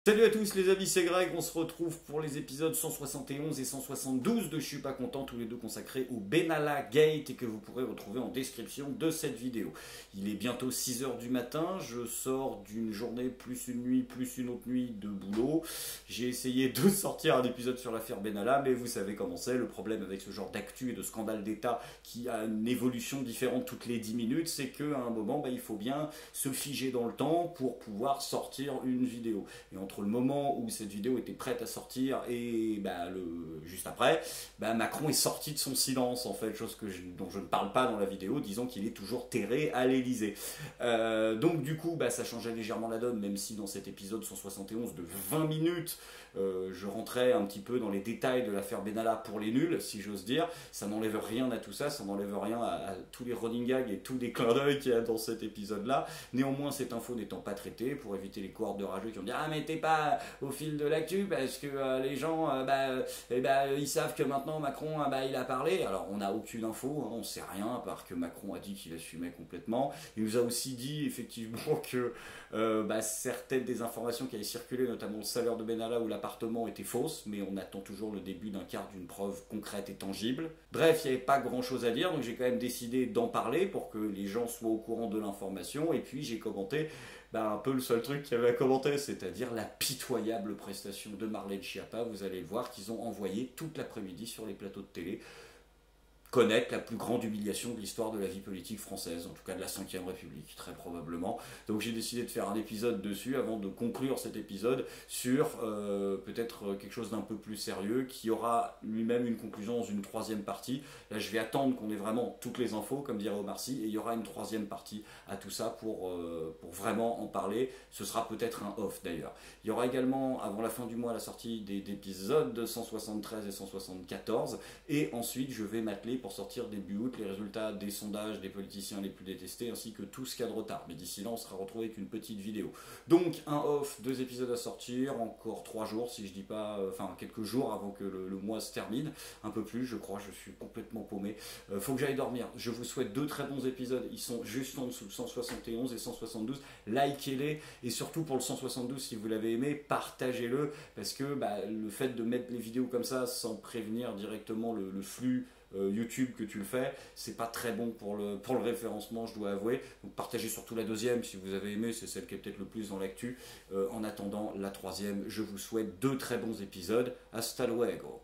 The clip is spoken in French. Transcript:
Salut à tous les amis, c'est Greg, on se retrouve pour les épisodes 171 et 172 de Je suis pas content, tous les deux consacrés au Benalla Gate et que vous pourrez retrouver en description de cette vidéo. Il est bientôt 6 heures du matin, je sors d'une journée plus une nuit, plus une autre nuit de boulot. J'ai essayé de sortir un épisode sur l'affaire Benalla, mais vous savez comment c'est, le problème avec ce genre d'actu et de scandale d'État qui a une évolution différente toutes les 10 minutes, c'est qu'à un moment, il faut bien se figer dans le temps pour pouvoir sortir une vidéo. Et entre le moment où cette vidéo était prête à sortir et juste après, Macron est sorti de son silence, en fait, dont je ne parle pas dans la vidéo, disons qu'il est toujours terré à l'Elysée. Donc du coup, ça changeait légèrement la donne, même si dans cet épisode 171 de 20 minutes, je rentrais un petit peu dans les détails de l'affaire Benalla pour les nuls, si j'ose dire. Ça n'enlève rien à tout ça, ça n'enlève rien à tous les running gags et tous les clins d'œil qu'il y a dans cet épisode-là. Néanmoins, cette info n'étant pas traitée, pour éviter les cohortes de rageux qui vont dire « Ah mais t'es pas au fil de l'actu parce que les gens, ils savent que maintenant Macron, il a parlé. » Alors on n'a aucune info, on ne sait rien, à part que Macron a dit qu'il assumait complètement. Il nous a aussi dit effectivement que certaines des informations qui avaient circulé, notamment le salaire de Benalla ou l'appartement, étaient fausses, mais on attend toujours le début d'un quart d'une preuve concrète et tangible. Bref, il n'y avait pas grand chose à dire, donc j'ai quand même décidé d'en parler pour que les gens soient au courant de l'information, et puis j'ai commenté un peu le seul truc qu'il y avait à commenter, c'est-à-dire la pitoyable prestation de Marlène Schiappa. Vous allez le voir qu'ils ont envoyé toute l'après-midi sur les plateaux de télé connaître la plus grande humiliation de l'histoire de la vie politique française, en tout cas de la Ve République, très probablement. Donc j'ai décidé de faire un épisode dessus avant de conclure cet épisode sur peut-être quelque chose d'un peu plus sérieux, qui aura lui-même une conclusion dans une troisième partie. Là je vais attendre qu'on ait vraiment toutes les infos, comme dirait Omar Sy, et il y aura une troisième partie à tout ça pour vraiment en parler. Ce sera peut-être un off d'ailleurs. Il y aura également, avant la fin du mois, la sortie des épisodes 173 et 174, et ensuite je vais m'atteler pour sortir début août les résultats des sondages des politiciens les plus détestés, ainsi que tout ce qu'il y a de retard. Mais d'ici là, on sera retrouvé avec une petite vidéo. Donc, un off, 2 épisodes à sortir, encore 3 jours, si je dis pas, quelques jours avant que le mois se termine. Un peu plus, je crois, je suis complètement paumé. Faut que j'aille dormir. Je vous souhaite 2 très bons épisodes. Ils sont juste en dessous, 171 et 172. Likez-les. Et surtout pour le 172, si vous l'avez aimé, partagez-le. Parce que le fait de mettre les vidéos comme ça, sans prévenir directement le flux YouTube que tu le fais, c'est pas très bon pour le référencement, je dois avouer. Donc partagez surtout la deuxième si vous avez aimé, c'est celle qui est peut-être le plus dans l'actu. En attendant la troisième, je vous souhaite 2 très bons épisodes. Hasta luego.